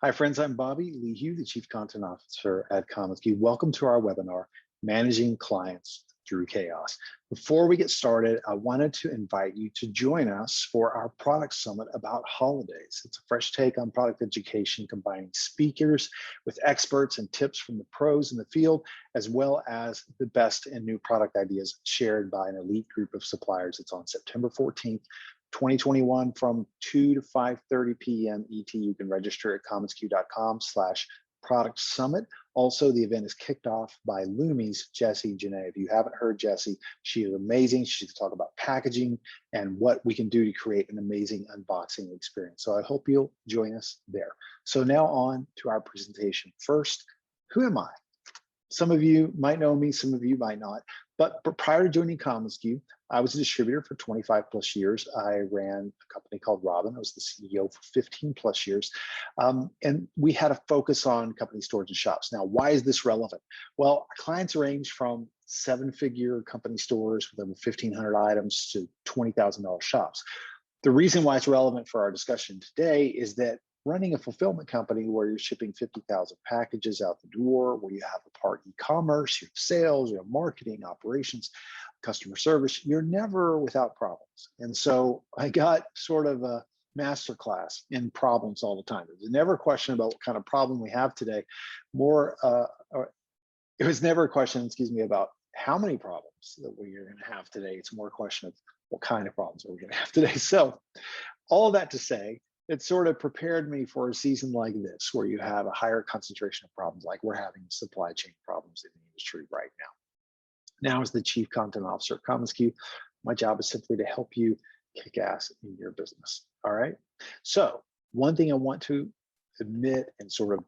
Hi, friends. I'm Bobby Lehew, the Chief Content Officer at commonsku. Welcome to our webinar, Managing Clients Through Chaos. Before we get started, I wanted to invite you to join us for our product summit about holidays. It's a fresh take on product education, combining speakers with experts and tips from the pros in the field, as well as the best and new product ideas shared by an elite group of suppliers. It's on September 14th. 2021 from 2 to 5:30 p.m. ET. You can register at commonsku.com/product summit. Also, the event is kicked off by Lumi's Jessie Janae. If you haven't heard Jessie, she is amazing. She's talk about packaging and what we can do to create an amazing unboxing experience. So I hope you'll join us there. So now on to our presentation. First, who am I? Some of you might know me, some of you might not. But prior to joining commonsku, I was a distributor for 25 plus years. I ran a company called Robin. I was the CEO for 15 plus years. And we had a focus on company stores and shops. Now, why is this relevant? Well, clients range from seven-figure company stores with over 1,500 items to $20,000 shops. The reason why it's relevant for our discussion today is that running a fulfillment company where you're shipping 50,000 packages out the door, where you have a part e-commerce, you have sales, you have marketing, operations, customer service, you're never without problems. And so I got sort of a masterclass in problems all the time. There's never a question about what kind of problem we have today. It was never a question, about how many problems that we're going to have today. It's more a question of what kind of problems are we going to have today. So all of that to say, it sort of prepared me for a season like this, where you have a higher concentration of problems like we're having supply chain problems in the industry right now. Now, as the Chief Content Officer at commonsku, my job is simply to help you kick ass in your business. All right. So one thing I want to admit and sort of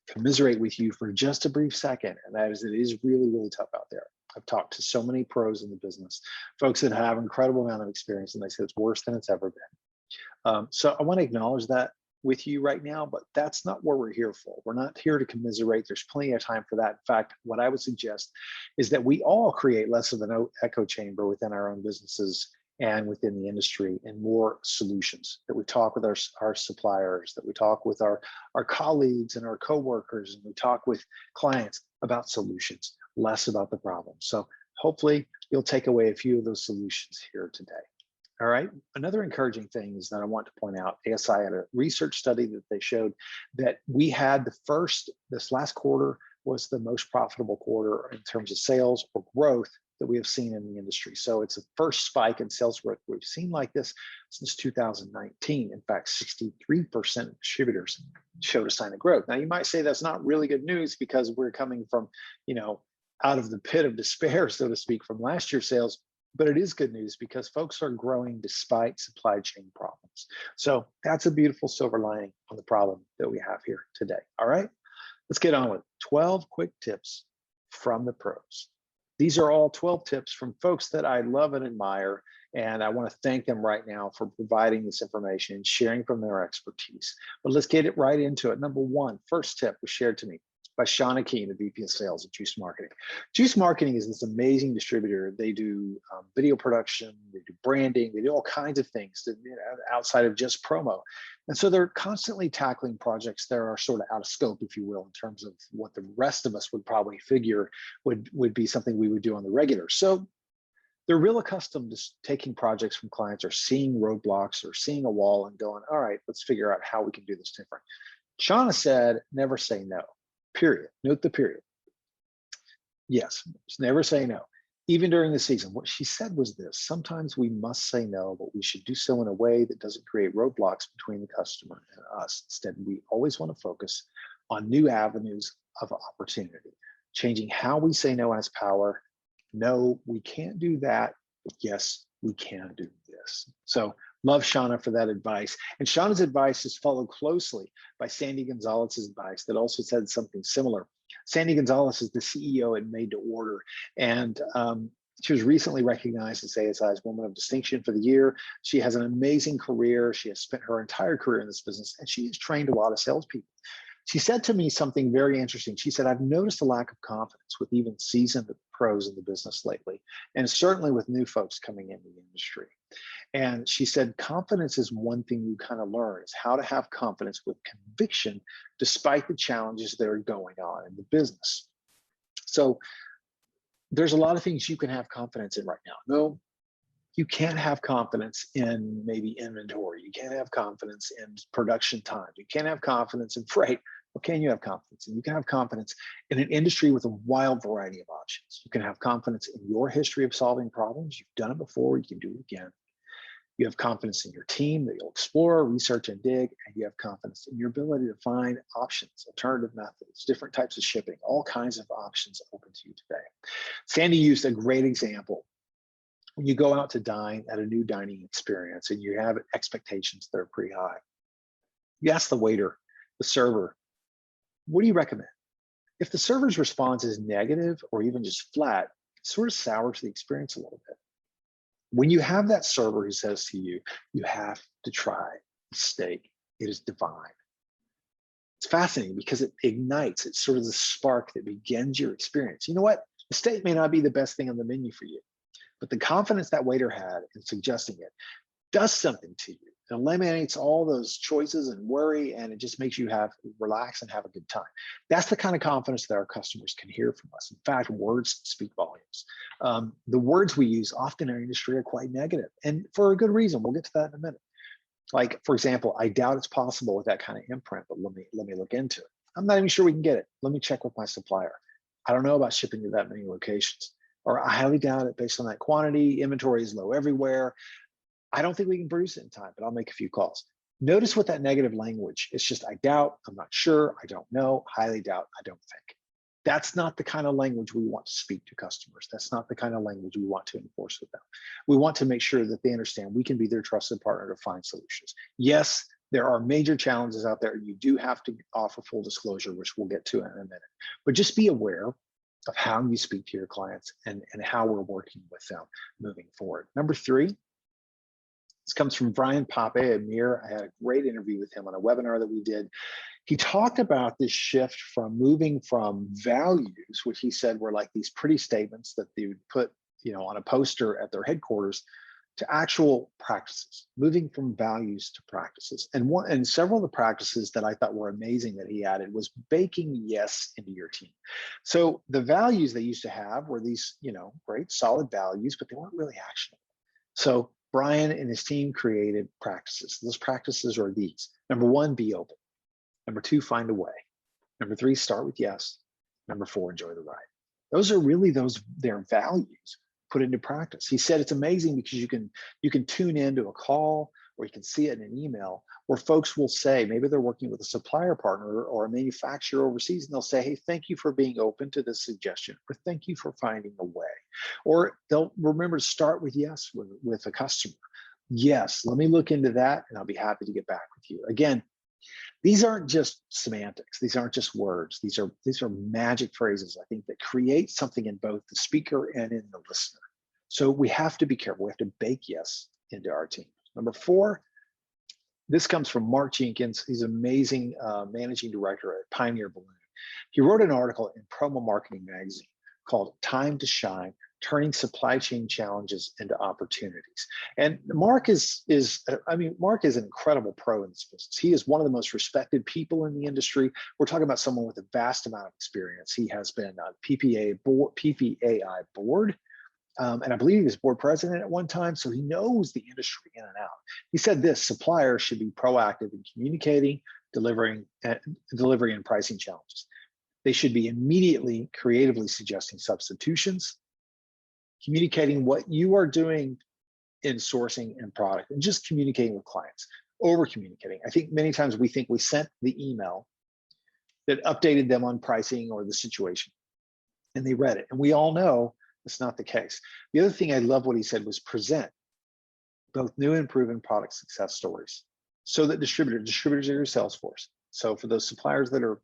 commiserate with you for just a brief second, and that is it is really, really tough out there. I've talked to so many pros in the business, folks that have an incredible amount of experience, and they say it's worse than it's ever been. So I want to acknowledge that with you right now, but that's not what we're here for. We're not here to commiserate. There's plenty of time for that. In fact, what I would suggest is that we all create less of an echo chamber within our own businesses and within the industry, and more solutions, that we talk with our suppliers, that we talk with our colleagues and our coworkers, and we talk with clients about solutions, less about the problem. So hopefully you'll take away a few of those solutions here today. All right. Another encouraging thing is that I want to point out, ASI had a research study that they showed that we had this last quarter was the most profitable quarter in terms of sales or growth that we have seen in the industry. So it's a first spike in sales growth we've seen like this since 2019. In fact, 63% of distributors showed a sign of growth. Now, you might say that's not really good news because we're coming from, out of the pit of despair, so to speak, from last year's sales. But it is good news because folks are growing despite supply chain problems. So that's a beautiful silver lining on the problem that we have here today. All right, let's get on with it. 12 quick tips from the pros. These are all 12 tips from folks that I love and admire, and I want to thank them right now for providing this information and sharing from their expertise. But let's get it right into it. Number one, first tip was shared to me by Shauna Keene, the VP of Sales at Juice Marketing. Juice Marketing is this amazing distributor. They do video production, they do branding, they do all kinds of things that, outside of just promo. And so they're constantly tackling projects that are sort of out of scope, if you will, in terms of what the rest of us would probably figure would be something we would do on the regular. So they're real accustomed to taking projects from clients or seeing roadblocks or seeing a wall and going, all right, let's figure out how we can do this different. Shauna said, never say no. Period. Note the period. Yes, never say no, even during the season. What she said was this: sometimes we must say no, but we should do so in a way that doesn't create roadblocks between the customer and us. Instead, we always want to focus on new avenues of opportunity. Changing how we say no has power. No, we can't do that, but yes, we can do this. So love Shauna for that advice. And Shauna's advice is followed closely by Sandy Gonzalez's advice that also said something similar. Sandy Gonzalez is the CEO at Made to Order, and she was recently recognized as ASI's Woman of Distinction for the year. She has an amazing career. She has spent her entire career in this business, and she has trained a lot of salespeople. She said to me something very interesting. She said, I've noticed a lack of confidence with even seasoned pros in the business lately, and certainly with new folks coming into the industry. And she said, confidence is one thing you kind of learn is how to have confidence with conviction, despite the challenges that are going on in the business. So there's a lot of things you can have confidence in right now. No, you can't have confidence in maybe inventory. You can't have confidence in production time. You can't have confidence in freight. What can you have confidence in? You can have confidence in an industry with a wild variety of options. You can have confidence in your history of solving problems. You've done it before, you can do it again. You have confidence in your team that you'll explore, research, and dig, and you have confidence in your ability to find options, alternative methods, different types of shipping, all kinds of options open to you today. Sandy used a great example. When you go out to dine at a new dining experience and you have expectations that are pretty high, you ask the waiter, the server, what do you recommend? If the server's response is negative or even just flat, it sort of sours the experience a little bit. When you have that server who says to you, you have to try the steak, it is divine. It's fascinating because it ignites, it's sort of the spark that begins your experience. You know what? The steak may not be the best thing on the menu for you, but the confidence that waiter had in suggesting it does something to you. It eliminates all those choices and worry, and it just makes you relax and have a good time. That's the kind of confidence that our customers can hear from us. In fact, words speak volumes. The words we use often in our industry are quite negative, and for a good reason. We'll get to that in a minute. Like, for example, I doubt it's possible with that kind of imprint, but let me look into it. I'm not even sure we can get it. Let me check with my supplier. I don't know about shipping to that many locations, or I highly doubt it based on that quantity. Inventory is low everywhere. I don't think we can produce it in time, but I'll make a few calls. Notice what that negative language, it's just, I doubt, I'm not sure, I don't know, highly doubt, I don't think. That's not the kind of language we want to speak to customers. That's not the kind of language we want to enforce with them. We want to make sure that they understand we can be their trusted partner to find solutions. Yes, there are major challenges out there. You do have to offer full disclosure, which we'll get to in a minute. But just be aware of how you speak to your clients and how we're working with them moving forward. Number 3, this comes from Brian Pape at Mir. I had a great interview with him on a webinar that we did. He talked about this shift from moving from values, which he said were like these pretty statements that they would put, on a poster at their headquarters, to actual practices, moving from values to practices. And several of the practices that I thought were amazing that he added was baking yes into your team. So the values they used to have were these, great solid values, but they weren't really actionable. So Brian and his team created practices. Those practices are these. Number 1, be open. Number 2, find a way. Number 3, start with yes. Number 4, enjoy the ride. Those are really their values put into practice. He said it's amazing because you can tune into a call or you can see it in an email where folks will say, maybe they're working with a supplier partner or a manufacturer overseas, and they'll say, hey, thank you for being open to this suggestion, or thank you for finding a way. Or they'll remember to start with yes with a customer. Yes, let me look into that and I'll be happy to get back with you. Again, these aren't just semantics. These aren't just words. These are magic phrases, I think, that create something in both the speaker and in the listener. So we have to be careful. We have to bake yes into our team. Number 4, this comes from Mark Jenkins. He's an amazing managing director at Pioneer Balloon. He wrote an article in Promo Marketing Magazine called Time to Shine, Turning Supply Chain Challenges into Opportunities. And Mark is an incredible pro in this business. He is one of the most respected people in the industry. We're talking about someone with a vast amount of experience. He has been on PPAI board, and I believe he was board president at one time, so he knows the industry in and out. He said this: suppliers should be proactive in communicating, delivering, and pricing challenges. They should be immediately creatively suggesting substitutions, communicating what you are doing in sourcing and product, and just communicating with clients, over communicating. I think many times we think we sent the email that updated them on pricing or the situation, and they read it. And we all know it's not the case. The other thing I love what he said was present both new and proven product success stories so that distributors are your sales force. So for those suppliers that are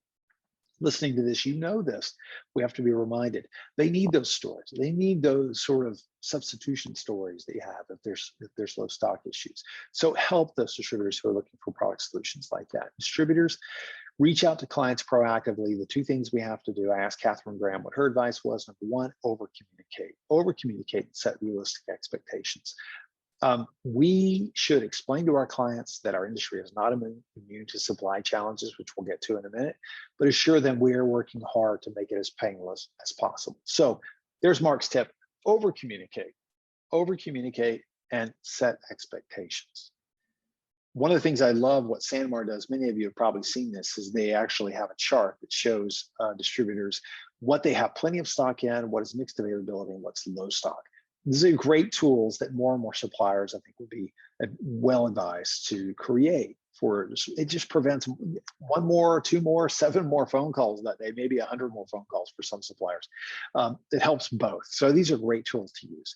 listening to this, this. We have to be reminded. They need those stories. They need those sort of substitution stories that you have if there's low stock issues. So help those distributors who are looking for product solutions like that. Distributors, Reach out to clients proactively. The two things we have to do, I asked Catherine Graham what her advice was. Number one, over communicate and set realistic expectations. We should explain to our clients that our industry is not immune to supply challenges, which we'll get to in a minute, but assure them we are working hard to make it as painless as possible. So there's Mark's tip: over communicate, and set expectations. One of the things I love what Sanmar does, many of you have probably seen this, is they actually have a chart that shows distributors what they have plenty of stock in, what is mixed availability, and what's low stock. These are great tools that more and more suppliers, I think, would be well advised to create. It just prevents one more, two more, 7 more phone calls that day, maybe 100 more phone calls for some suppliers. It helps both. So these are great tools to use.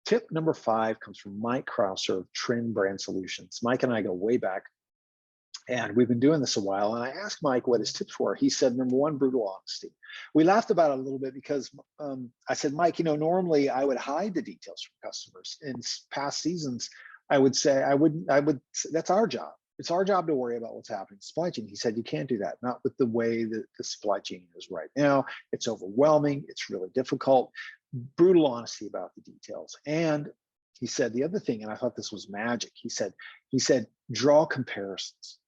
Tip number 5 comes from Mike Krauser of Trend Brand Solutions. Mike and I go way back, and we've been doing this a while. And I asked Mike what his tips were. He said, number 1, brutal honesty. We laughed about it a little bit because I said, Mike, normally I would hide the details from customers. In past seasons, I would say that's our job. It's our job to worry about what's happening in the supply chain. He said, you can't do that, not with the way that the supply chain is right now. It's overwhelming. It's really difficult. Brutal honesty about the details. And he said the other thing, and I thought this was magic, he said draw comparisons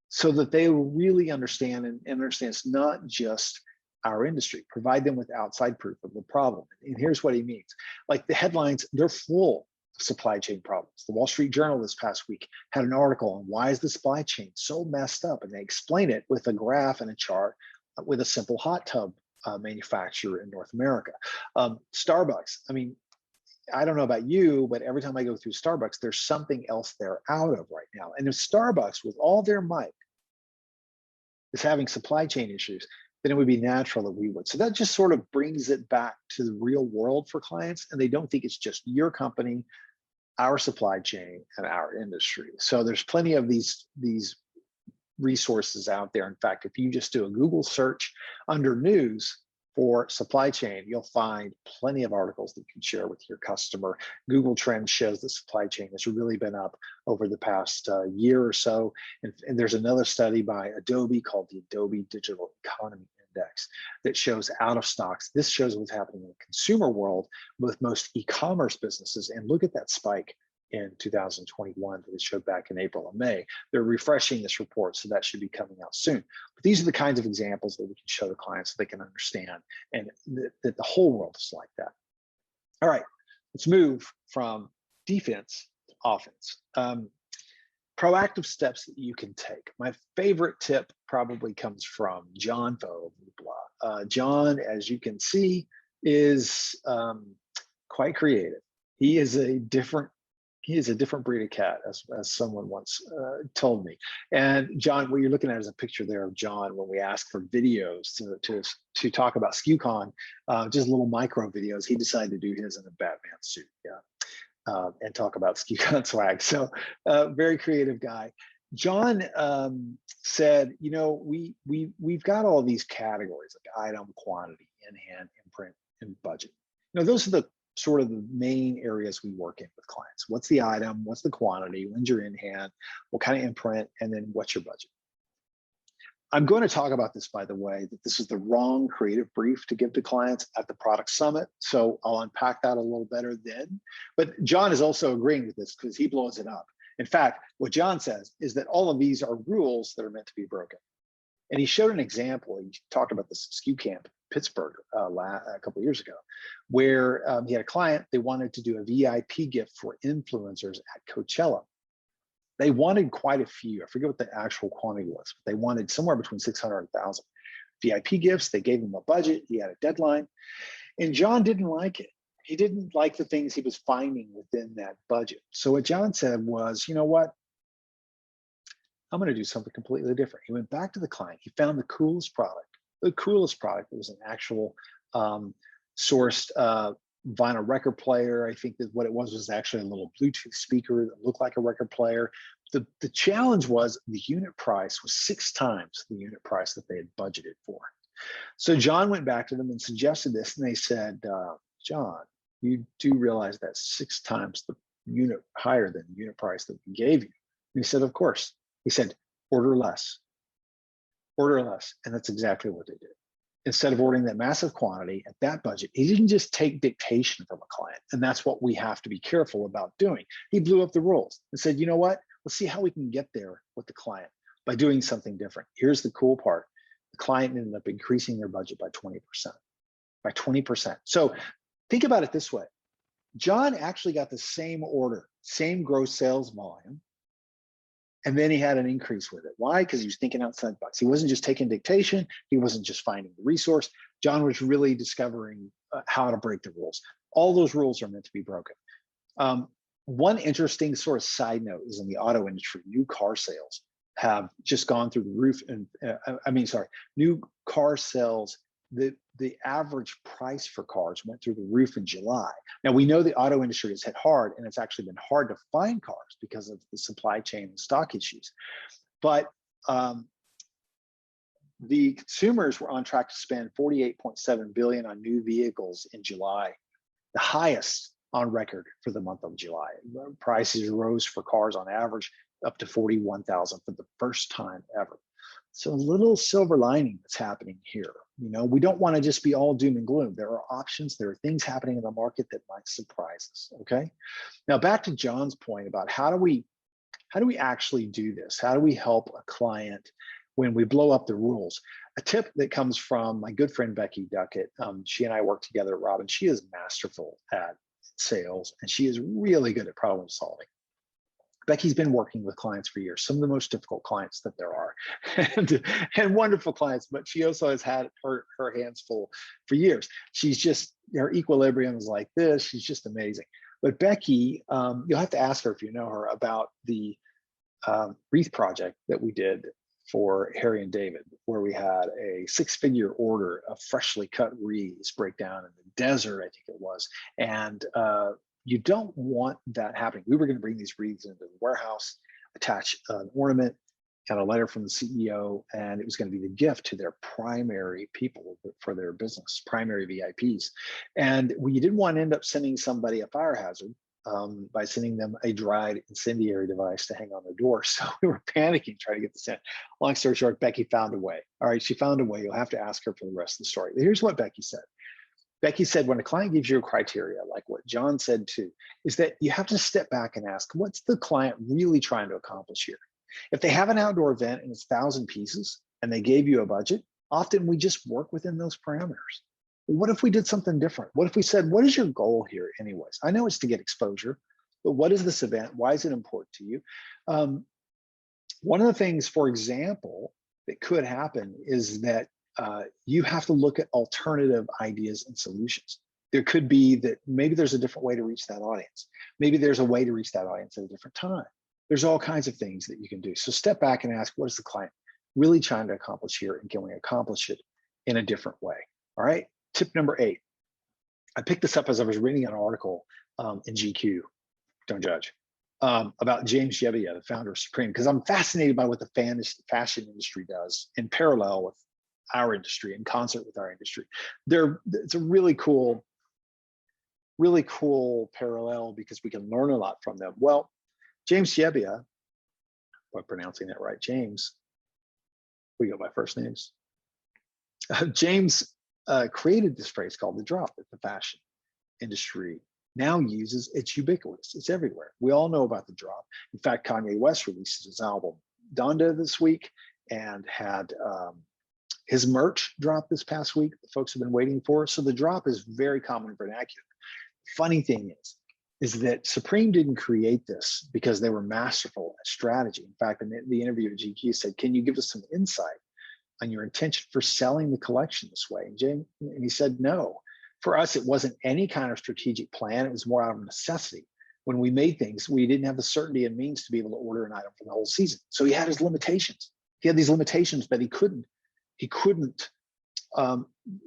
so that they will really understand and understand it's not just our industry. Provide them with outside proof of the problem. And here's what he means. Like the headlines, they're full of supply chain problems. The Wall Street Journal this past week had an article on why is the supply chain so messed up, and they explain it with a graph and a chart with a simple hot tub manufacturer in North America. Starbucks, I mean, I don't know about you, but every time I go through Starbucks, there's something else they're out of right now. And if Starbucks, with all their might, is having supply chain issues, then it would be natural that we would. So that just sort of brings it back to the real world for clients, and they don't think it's just your company, our supply chain, and our industry. So there's plenty of these resources out there. In fact, if you just do a Google search under news for supply chain, you'll find plenty of articles that you can share with your customer. Google Trends shows the supply chain has really been up over the past year or so. And there's another study by Adobe called the Adobe Digital Economy Index that shows out of stocks. This shows what's happening in the consumer world with most e-commerce businesses. And look at that spike in 2021 that it showed back in April and May. They're refreshing this report, so that should be coming out soon. But these are the kinds of examples that we can show to clients so they can understand, and that the whole world is like that. All right, let's move from defense to offense. Proactive steps that you can take. My favorite tip probably comes from John Foe. John, as you can see, is quite creative. He is a different breed of cat, as someone once told me. And John, what you're looking at is a picture there of John when we asked for videos to talk about SKUCon, just little micro videos. He decided to do his in a Batman suit, and talk about SKUCon swag. So very creative guy. John said, we've got all these categories like item, quantity, in-hand, imprint, and budget. Those are the sort of the main areas we work in with clients. What's the item? What's the quantity? When's your in hand? What kind of imprint? And then what's your budget? I'm going to talk about this, by the way, that this is the wrong creative brief to give to clients at the product summit. So I'll unpack that a little better then. But John is also agreeing with this because he blows it up. In fact, what John says is that all of these are rules that are meant to be broken. And he showed an example. He talked about this SKU Camp Pittsburgh a couple of years ago, where he had a client. They wanted to do a VIP gift for influencers at Coachella. They wanted quite a few. I forget what the actual quantity was, but they wanted somewhere between 600 and 1,000 VIP gifts. They gave him a budget. He had a deadline, and John didn't like it. He didn't like the things he was finding within that budget. So what John said was, you know what? I'm going to do something completely different. He went back to the client. He found the coolest product. The coolest product was an actual sourced vinyl record player. I think that what it was actually a little Bluetooth speaker that looked like a record player. The challenge was the unit price was 6 times the unit price that they had budgeted for. So John went back to them and suggested this, and they said, John, you do realize that's 6 times the unit higher than the unit price that we gave you. And he said, of course. He said, order less. order less. And that's exactly what they did. Instead of ordering that massive quantity at that budget, he didn't just take dictation from a client. And that's what we have to be careful about doing. He blew up the rules and said, you know what? Let's see how we can get there with the client by doing something different. Here's the cool part. The client ended up increasing their budget by 20%. By 20%. So think about it this way. John actually got the same order, same gross sales volume, and then he had an increase with it. Why? Because he was thinking outside the box. He wasn't just taking dictation. He wasn't just finding the resource. John was really discovering how to break the rules. All those rules are meant to be broken. One interesting sort of side note is in the auto industry, new car sales have just gone through the roof. And new car sales, the average price for cars went through the roof in July. Now, we know the auto industry is hit hard, and it's actually been hard to find cars because of the supply chain and stock issues. But the consumers were on track to spend $48.7 billion on new vehicles in July, the highest on record for the month of July. Prices rose for cars on average up to $41,000 for the first time ever. So a little silver lining that's happening here. You know, we don't want to just be all doom and gloom. There are options. There are things happening in the market that might surprise us. Okay. Now back to John's point about how do we actually do this? How do we help a client when we blow up the rules? A tip that comes from my good friend Becky Duckett. She and I work together at Robin. She is masterful at sales, and she is really good at problem solving. Becky's been working with clients for years, some of the most difficult clients that there are, and wonderful clients, but she also has had her hands full for years. She's just, her equilibrium is like this. She's just amazing. But Becky, you'll have to ask her if you know her about the wreath project that we did for Harry and David, where we had a 6-figure order of freshly cut wreaths break down in the desert, I think it was. And you don't want that happening. We were going to bring these wreaths into the warehouse, attach an ornament, got a letter from the CEO, and it was going to be the gift to their primary people for their business, primary VIPs. And we didn't want to end up sending somebody a fire hazard by sending them a dried incendiary device to hang on their door. So we were panicking, trying to get this in. Long story short, Becky found a way. All right, she found a way. You'll have to ask her for the rest of the story. Here's what Becky said. Becky said, when a client gives you a criteria, like what John said too, is that you have to step back and ask, what's the client really trying to accomplish here? If they have an outdoor event and it's 1,000 pieces and they gave you a budget, often we just work within those parameters. What if we did something different? What if we said, what is your goal here anyways? I know it's to get exposure, but what is this event? Why is it important to you? One of the things, for example, that could happen is that you have to look at alternative ideas and solutions. There could be that maybe there's a different way to reach that audience. Maybe there's a way to reach that audience at a different time. There's all kinds of things that you can do. So step back and ask, what is the client really trying to accomplish here, and can we accomplish it in a different way? All right, tip number 8. I picked this up as I was reading an article in GQ, don't judge, about James Jebbia, the founder of Supreme, because I'm fascinated by what the fashion industry does in parallel with our industry, in concert with our industry. It's a really cool parallel because we can learn a lot from them. Well, James Jebbia, if I'm pronouncing that right, James, we go by first names. James created this phrase called the drop that the fashion industry now uses. It's ubiquitous, it's everywhere. We all know about the drop. In fact, Kanye West released his album Donda this week and had his merch dropped this past week that folks have been waiting for. So the drop is very common vernacular. Funny thing is that Supreme didn't create this because they were masterful at strategy. In fact, in the interview with GQ said, can you give us some insight on your intention for selling the collection this way? And he said, no. For us, it wasn't any kind of strategic plan. It was more out of necessity. When we made things, we didn't have the certainty and means to be able to order an item for the whole season. So he had his limitations. He had these limitations that he couldn't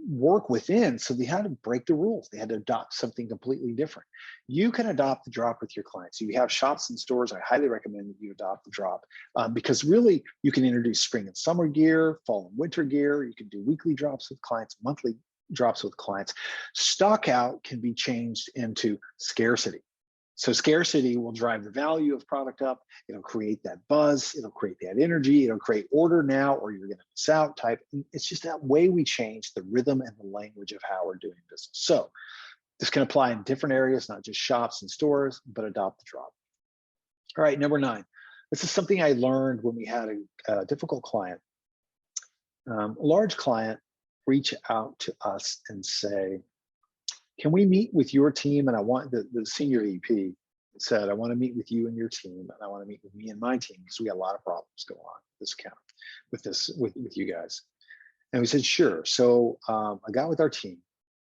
work within, so they had to break the rules. They had to adopt something completely different. You can adopt the drop with your clients. You have shops and stores. I highly recommend that you adopt the drop because really you can introduce spring and summer gear, fall and winter gear. You can do weekly drops with clients, monthly drops with clients. Stock out can be changed into scarcity. So scarcity will drive the value of product up. It'll create that buzz. It'll create that energy. It'll create order now or you're going to miss out type. It's just that way we change the rhythm and the language of how we're doing business. So this can apply in different areas, not just shops and stores, but adopt the drop. All right, number 9. This is something I learned when we had a difficult client. A large client reach out to us and say, can we meet with your team? And I want the senior VP said, I want to meet with you and your team, and I want to meet with me and my team because we got a lot of problems going on with this account, with you guys. And we said, sure. So I got with our team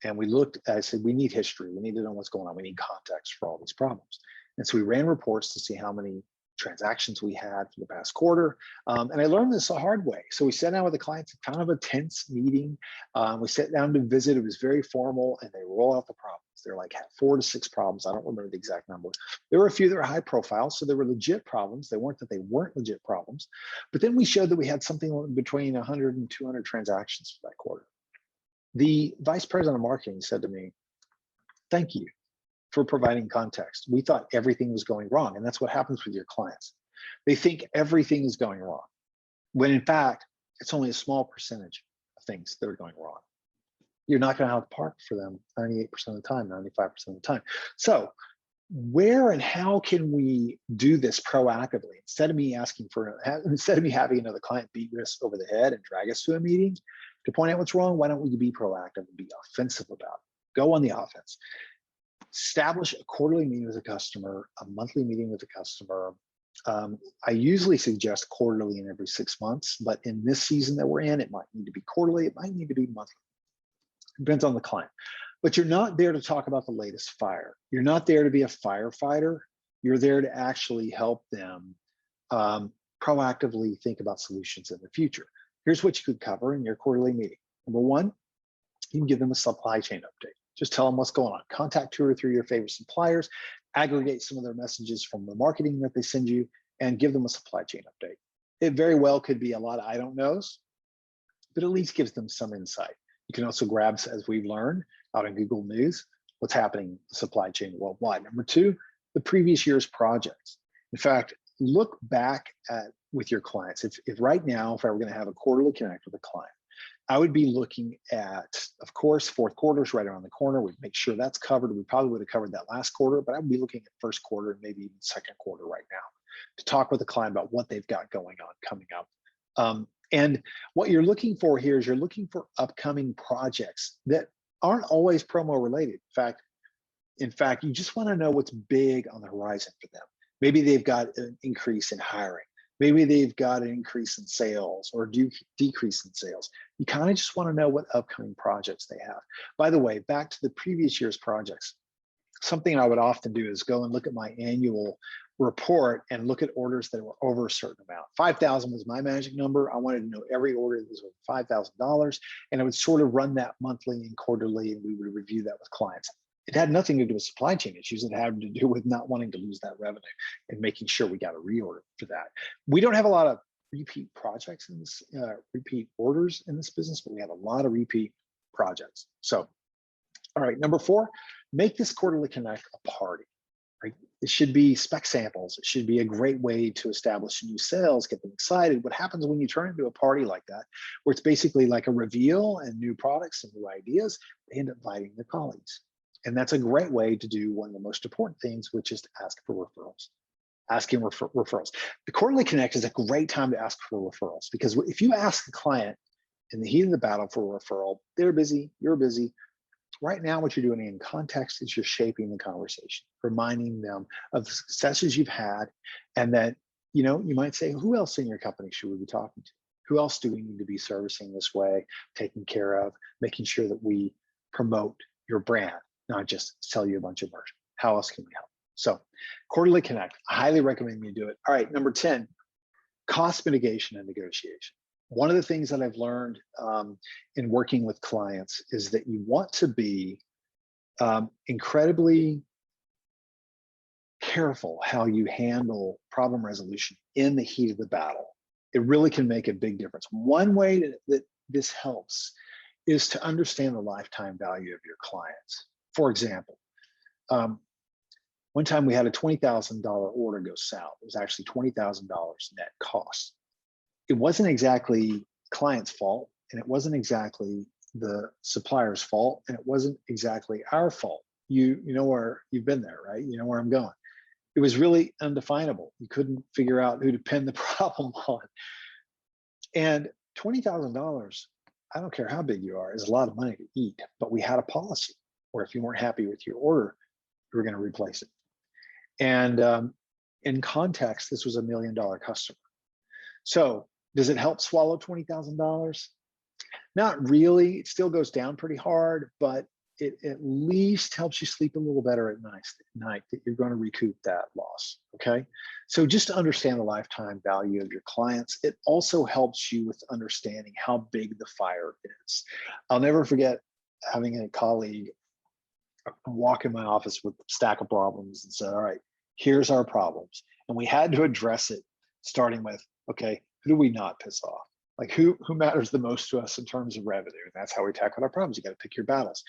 and we looked, I said, we need history. We need to know what's going on. We need context for all these problems. And so we ran reports to see how many transactions we had for the past quarter. And I learned this the hard way. So we sat down with the clients, kind of a tense meeting. We sat down to visit. It was very formal, and they roll out the problems. They're like 4 to 6 problems. I don't remember the exact number. There were a few that were high profile, so they were legit problems. They weren't that they weren't legit problems. But then we showed that we had something between 100 and 200 transactions for that quarter. The vice president of marketing said to me, thank you for providing context. We thought everything was going wrong. And that's what happens with your clients. They think everything is going wrong, when in fact, it's only a small percentage of things that are going wrong. You're not going to have to park for them 98% of the time, 95% of the time. So where and how can we do this proactively? Instead of me having another client beat us over the head and drag us to a meeting to point out what's wrong, why don't we be proactive and be offensive about it? Go on the offense. Establish a quarterly meeting with a customer, a monthly meeting with a customer. I usually suggest quarterly and every 6 months, but in this season that we're in, it might need to be quarterly, it might need to be monthly. Depends on the client. But you're not there to talk about the latest fire. You're not there to be a firefighter. You're there to actually help them proactively think about solutions in the future. Here's what you could cover in your quarterly meeting. Number 1, you can give them a supply chain update. Just tell them what's going on. Contact 2 or 3 of your favorite suppliers, aggregate some of their messages from the marketing that they send you, and give them a supply chain update. It very well could be a lot of I don't knows, but at least gives them some insight. You can also grab, as we've learned out in Google News, what's happening in the supply chain worldwide. Number 2, the previous year's projects. In fact, look back with your clients. If right now, if I were going to have a quarterly connect with a client, I would be looking at, of course, fourth quarter is right around the corner. We'd make sure that's covered. We probably would have covered that last quarter, but I would be looking at first quarter and maybe even second quarter right now to talk with the client about what they've got going on coming up. And what you're looking for here is you're looking for upcoming projects that aren't always promo related. In fact, you just want to know what's big on the horizon for them. Maybe they've got an increase in hiring. Maybe they've got an increase in sales or decrease in sales. You kind of just want to know what upcoming projects they have. By the way, back to the previous year's projects, something I would often do is go and look at my annual report and look at orders that were over a certain amount. 5,000 was my magic number. I wanted to know every order that was over $5,000, and I would sort of run that monthly and quarterly, and we would review that with clients. It had nothing to do with supply chain issues. It had to do with not wanting to lose that revenue and making sure we got a reorder for that. We don't have a lot of repeat projects in this, repeat orders in this business, but we have a lot of repeat projects. So, all right, number 4, make this quarterly connect a party. Right? It should be spec samples. It should be a great way to establish new sales, get them excited. What happens when you turn into a party like that, where it's basically like a reveal and new products and new ideas, they end up inviting their colleagues. And that's a great way to do one of the most important things, which is to ask for referrals. Asking referrals. The quarterly connect is a great time to ask for referrals, because if you ask the client in the heat of the battle for a referral, they're busy, you're busy. Right now, what you're doing in context is you're shaping the conversation, reminding them of the successes you've had, and that, you might say, who else in your company should we be talking to? Who else do we need to be servicing this way, taking care of, making sure that we promote your brand, not just sell you a bunch of merch? How else can we help? So quarterly connect, I highly recommend you do it. All right, number 10, cost mitigation and negotiation. One of the things that I've learned in working with clients is that you want to be incredibly careful how you handle problem resolution in the heat of the battle. It really can make a big difference. One way that this helps is to understand the lifetime value of your clients. For example, One time we had a $20,000 order go south. It was actually $20,000 net cost. It wasn't exactly client's fault, and it wasn't exactly the supplier's fault, and it wasn't exactly our fault. You know where you've been there, right? You know where I'm going. It was really undefinable. You couldn't figure out who to pin the problem on. And $20,000, I don't care how big you are, is a lot of money to eat. But we had a policy where if you weren't happy with your order, you were going to replace it. And in context, this was $1 million customer. So does it help swallow $20,000? Not really. It still goes down pretty hard, but it at least helps you sleep a little better at night that you're going to recoup that loss. Okay. So just to understand the lifetime value of your clients, it also helps you with understanding how big the fire is. I'll never forget having a colleague walk in my office with a stack of problems and say, all right, here's our problems. And we had to address it starting with, okay, who do we not piss off? Like who matters the most to us in terms of revenue? And that's how we tackle our problems. You got to pick your battles.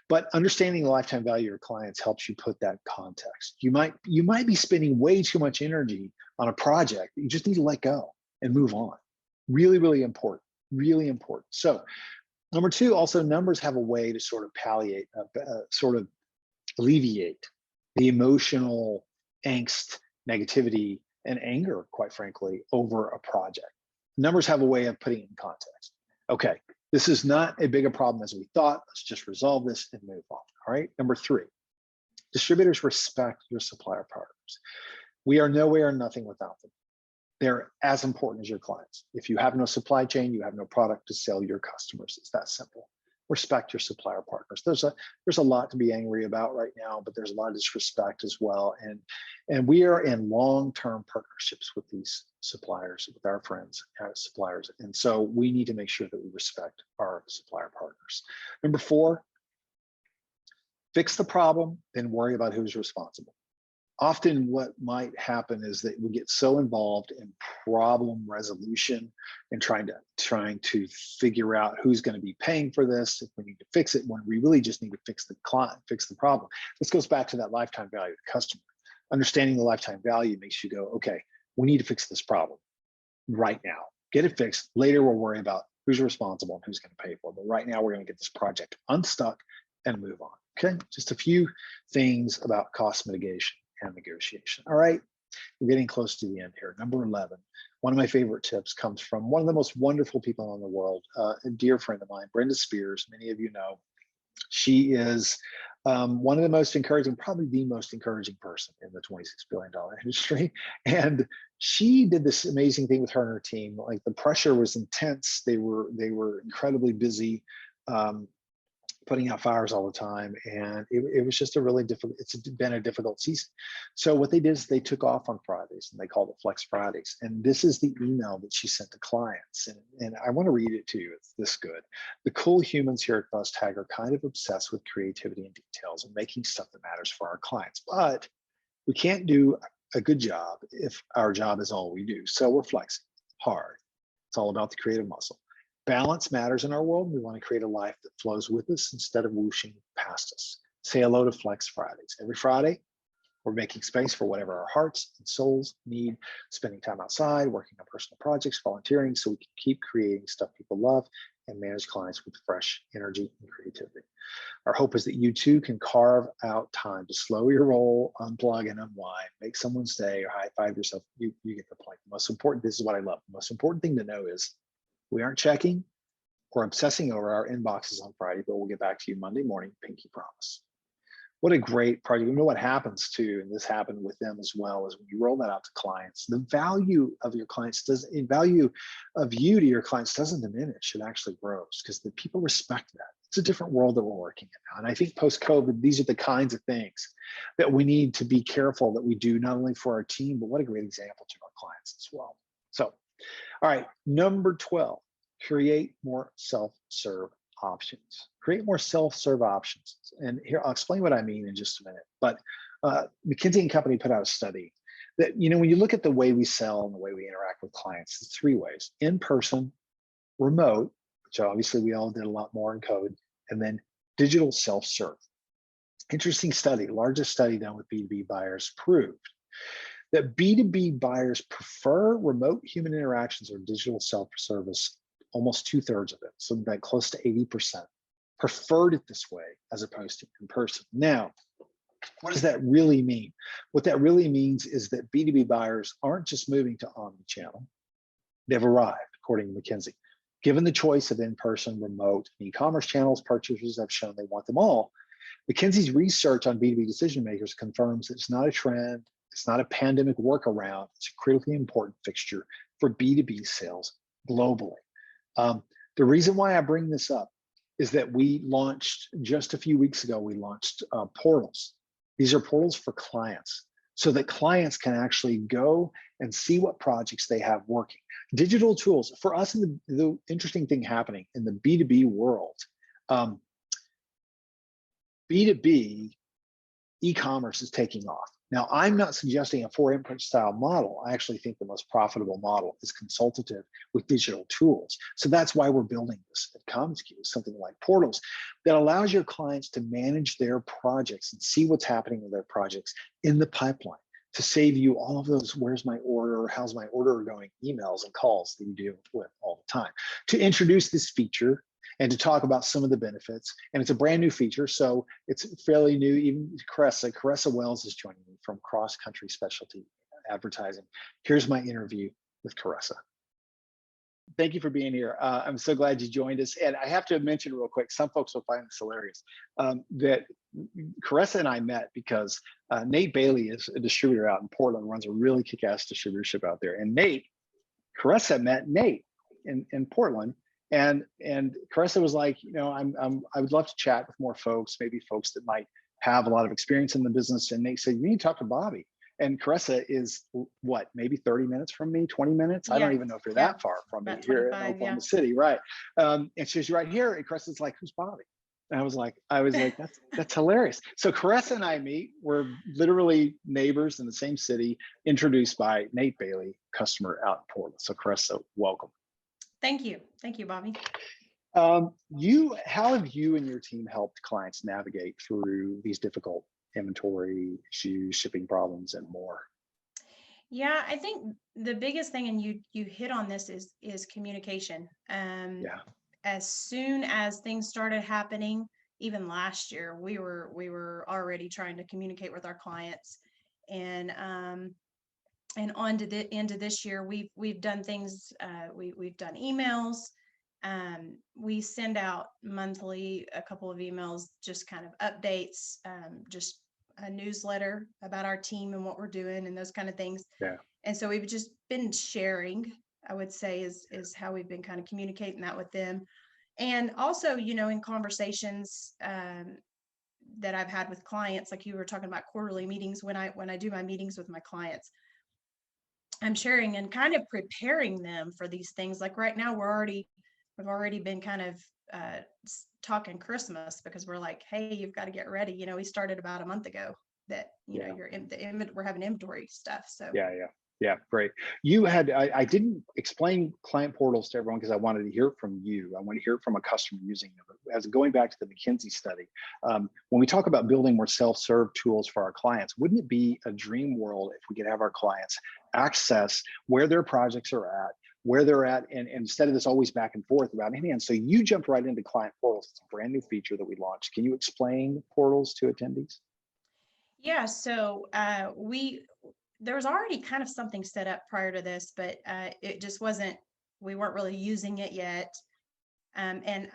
But understanding the lifetime value of your clients helps you put that in context. You might be spending way too much energy on a project. You just need to let go and move on. Really, really important. Really important. So number two, also numbers have a way to sort of palliate, sort of alleviate the emotional angst, negativity, and anger, quite frankly, over a project. Numbers have a way of putting it in context. Okay, this is not as big a problem as we thought. Let's just resolve this and move on. All right, number three, distributors respect your supplier partners. We are nowhere and nothing without them. They're as important as your clients. If you have no supply chain, you have no product to sell your customers. It's that simple. Respect your supplier partners. There's a lot to be angry about right now, but there's a lot of disrespect as well. And we are in long-term partnerships with these suppliers, with our friends as suppliers. And so we need to make sure that we respect our supplier partners. Number four, fix the problem, then worry about who's responsible. Often what might happen is that we get so involved in problem resolution and trying to figure out who's going to be paying for this, if we need to fix it, when we really just need to fix the problem. This goes back to that lifetime value of the customer. Understanding the lifetime value makes you go, okay, we need to fix this problem right now. Get it fixed. Later, we'll worry about who's responsible and who's going to pay for it. But right now, we're going to get this project unstuck and move on. Okay, just a few things about cost mitigation and negotiation. All right, we're getting close to the end here. Number 11, one of my favorite tips comes from one of the most wonderful people in the world, a dear friend of mine, Brenda Spears. Many of you know. She is one of the most encouraging, probably the most encouraging person in the $26 billion industry. And she did this amazing thing with her and her team. Like the pressure was intense. They were incredibly busy, putting out fires all the time. And it was just it's been a difficult season. So what they did is they took off on Fridays and they called it Flex Fridays. And this is the email that she sent to clients. And I want to read it to you. It's this good. The cool humans here at BuzzTag are kind of obsessed with creativity and details and making stuff that matters for our clients. But we can't do a good job if our job is all we do. So we're flexing hard. It's all about the creative muscle. Balance matters in our world. We want to create a life that flows with us instead of whooshing past us. Say hello to Flex Fridays. Every Friday, we're making space for whatever our hearts and souls need, spending time outside, working on personal projects, volunteering, so we can keep creating stuff people love and manage clients with fresh energy and creativity. Our hope is that you too can carve out time to slow your roll, unplug and unwind, make someone's day, or high five yourself. You get the point. The most important, this is what I love. The most important thing to know is we aren't checking or obsessing over our inboxes on Friday, but we'll get back to you Monday morning, pinky promise. What a great project. You know what happens too, and this happened with them as well, is when you roll that out to clients, the value of your clients value of you to your clients doesn't diminish, it actually grows because the people respect that. It's a different world that we're working in now. And I think post-COVID, these are the kinds of things that we need to be careful that we do, not only for our team, but what a great example to our clients as well. So, all right, number 12, create more self-serve options. Create more self-serve options. And here, I'll explain what I mean in just a minute. But McKinsey & Company put out a study that, you know, when you look at the way we sell and the way we interact with clients, it's three ways: in person, remote, which obviously we all did a lot more in COVID, and then digital self-serve. Interesting study, largest study done with B2B buyers proved that B2B buyers prefer remote human interactions or digital self-service, almost 2/3 of it. So that close to 80% preferred it this way as opposed to in person. Now, what does that really mean? What that really means is that B2B buyers aren't just moving to omnichannel. They've arrived, according to McKinsey. Given the choice of in-person, remote, and e-commerce channels, purchasers have shown they want them all. McKinsey's research on B2B decision makers confirms that it's not a trend, it's not a pandemic workaround, it's a critically important fixture for B2B sales globally. The reason why I bring this up is that we launched, just a few weeks ago, we launched portals. These are portals for clients so that clients can actually go and see what projects they have working. Digital tools, for us, the interesting thing happening in the B2B world, B2B e-commerce is taking off. Now, I'm not suggesting a 4-input style model. I actually think the most profitable model is consultative with digital tools. So that's why we're building this at commonsku, something like portals that allows your clients to manage their projects and see what's happening with their projects in the pipeline, to save you all of those "where's my order," "how's my order going" emails and calls that you deal with all the time. To introduce this feature and to talk about some of the benefits. And it's a brand new feature, so it's fairly new. Even Caressa Wells is joining me from Cross Country Specialty Advertising. Here's my interview with Caressa. Thank you for being here. I'm so glad you joined us. And I have to mention real quick, some folks will find this hilarious, that Caressa and I met because Nate Bailey is a distributor out in Portland, runs a really kick-ass distributorship out there. And Caressa met Nate in Portland. And Caressa was like, I would love to chat with more folks, maybe folks that might have a lot of experience in the business. And Nate said, you need to talk to Bobby. And Caressa is what, maybe 30 minutes from me, 20 minutes? Yeah. I don't even know if you're that far from me here in Oklahoma City, right? And she's right here. And Caressa's like, who's Bobby? And I was like, that's hilarious. So Caressa and I meet. We're literally neighbors in the same city, introduced by Nate Bailey, customer out in Portland. So Caressa, welcome. Thank you, Bobby. How have you and your team helped clients navigate through these difficult inventory issues, shipping problems, and more? Yeah, I think the biggest thing, and you hit on this, is communication. As soon as things started happening, even last year, we were already trying to communicate with our clients, and on to the end of this year, we've done things. We've done emails. We send out monthly a couple of emails, just kind of updates, just a newsletter about our team and what we're doing and those kind of things. Yeah. And so we've just been sharing, I would say, is how we've been kind of communicating that with them. And also, in conversations that I've had with clients, like you were talking about quarterly meetings, when I do my meetings with my clients, I'm sharing and kind of preparing them for these things. Like right now, we've already been kind of talking Christmas, because we're like, hey, you've got to get ready. We started about a month ago that you're in we're having inventory stuff. So yeah, great. You had I didn't explain client portals to everyone because I wanted to hear from you. I want to hear from a customer using them. As going back to the McKinsey study, when we talk about building more self-serve tools for our clients, wouldn't it be a dream world if we could have our clients access where their projects are at, where they're at, and instead of this always back and forth about any hand? So you jumped right into client portals. It's a brand new feature that we launched. Can you explain portals to attendees? Yeah, so there was already kind of something set up prior to this, but it just wasn't, we weren't really using it yet. And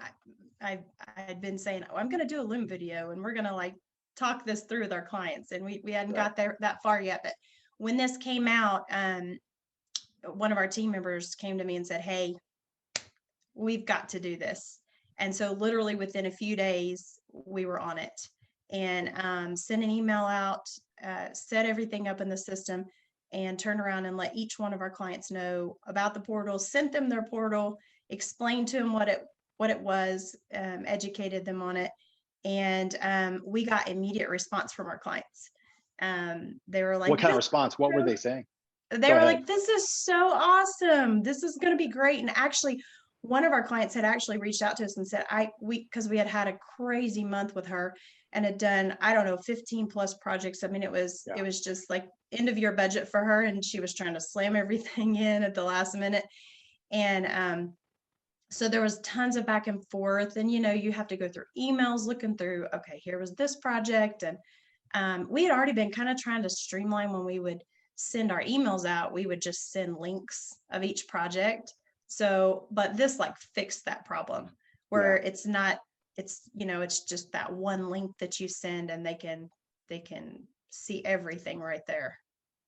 I had been saying, I'm going to do a Loom video and we're going to talk this through with our clients. And we hadn't got that far yet. But when this came out, one of our team members came to me and said, hey, we've got to do this. And so literally within a few days, we were on it, and sent an email out, set everything up in the system, and turned around and let each one of our clients know about the portal, sent them their portal, explained to them what it was, educated them on it. And we got immediate response from our clients. They were like, what kind of response? What were they saying? They were like, this is so awesome. This is going to be great. And actually, one of our clients had actually reached out to us and said, because we had a crazy month with her and had done, I don't know, 15 plus projects. I mean, it was just like end of year budget for her. And she was trying to slam everything in at the last minute. And so there was tons of back and forth, and you have to go through emails, looking through, okay, here was this project. And we had already been kind of trying to streamline when we would send our emails out, we would just send links of each project. So, but this like fixed that problem where it's not, it's just that one link that you send and they can see everything right there.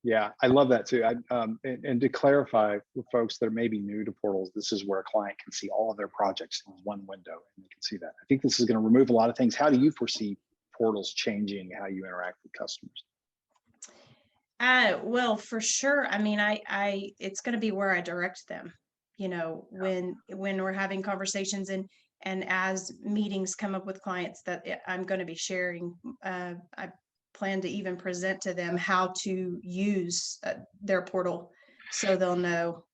Yeah, I love that too. And to clarify for folks that are maybe new to portals, this is where a client can see all of their projects in one window and they can see that. I think this is going to remove a lot of things. How do you foresee portals changing how you interact with customers? Well, for sure. I mean, it's going to be where I direct them, when we're having conversations and as meetings come up with clients that I'm going to be sharing, I plan to even present to them how to use their portal so they'll know.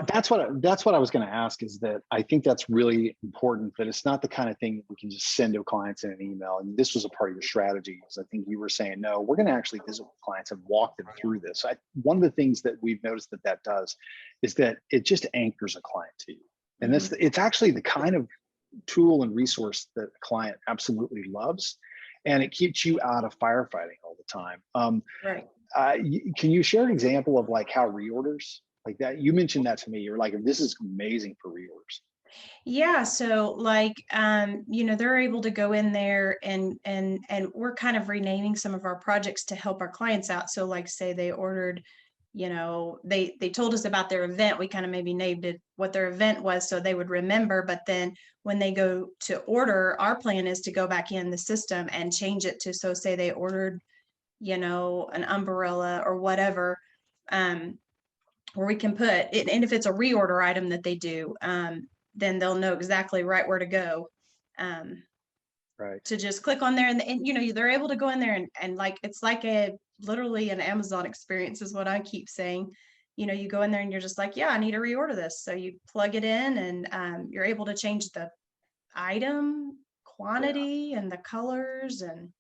That's what I was going to ask, is that I think that's really important, that it's not the kind of thing that we can just send to clients in an email. And this was a part of your strategy, because I think you were saying, no, we're going to actually visit with clients and walk them through this. One of the things that we've noticed that does is that it just anchors a client to you. And it's actually the kind of tool and resource that a client absolutely loves. And it keeps you out of firefighting all the time. Right. Can you share an example of like how reorders like that? You mentioned that to me. You're like, this is amazing for reorders. Yeah, so like they're able to go in there and we're kind of renaming some of our projects to help our clients out. So like say they ordered, they told us about their event, we kind of maybe named it what their event was so they would remember, but then when they go to order, our plan is to go back in the system and change it to, so say they ordered, an umbrella or whatever, where we can put it, and if it's a reorder item that they do, then they'll know exactly right where to go, Right. to just click on there and they're able to go in there and like, it's like literally an Amazon experience is what I keep saying. You go in there and you're just like, yeah, I need to reorder this. So you plug it in and you're able to change the item quantity and the colors and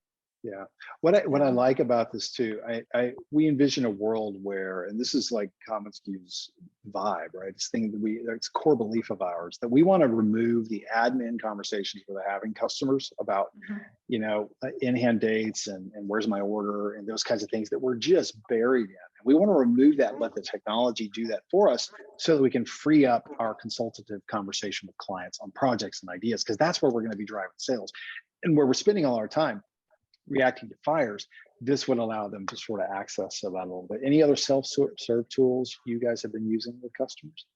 Yeah. What I like about this too, we envision a world where, and this is like commonsku's vibe, right? It's thing that it's a core belief of ours, that we want to remove the admin conversations we're having customers about, in-hand dates and where's my order and those kinds of things that we're just buried in. And we want to remove that, let the technology do that for us so that we can free up our consultative conversation with clients on projects and ideas, because that's where we're going to be driving sales. And where we're spending all our time reacting to fires, this would allow them to sort of access that a little bit. Any other self-serve tools you guys have been using with customers?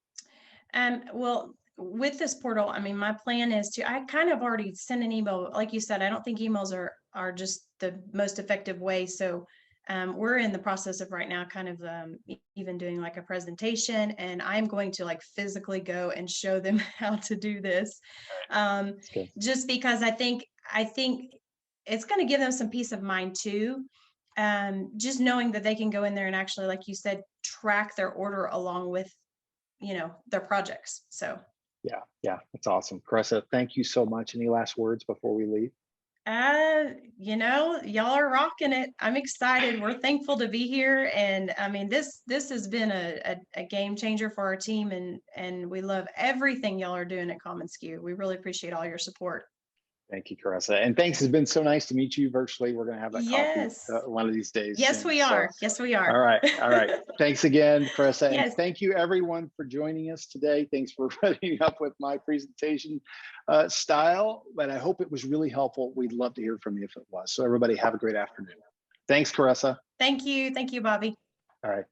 Well, with this portal, I mean, my plan is I kind of already send an email. Like you said, I don't think emails are just the most effective way. So we're in the process of right now kind of even doing like a presentation, and I'm going to like physically go and show them how to do this, just because I think it's going to give them some peace of mind too. Just knowing that they can go in there and actually, like you said, track their order along with, their projects. So yeah, that's awesome. Carissa, thank you so much. Any last words before we leave? Y'all are rocking it. I'm excited. We're thankful to be here. And I mean, this has been a game changer for our team, and we love everything y'all are doing at commonsku. We really appreciate all your support. Thank you, Carissa. And thanks. It's been so nice to meet you virtually. We're going to have that coffee one of these days. Yes, soon. we are. Yes, we are. All right. All right. Thanks again, Carissa. Yes. And thank you everyone for joining us today. Thanks for putting up with my presentation style, but I hope it was really helpful. We'd love to hear from you if it was. So everybody have a great afternoon. Thanks, Carissa. Thank you. Thank you, Bobby. All right.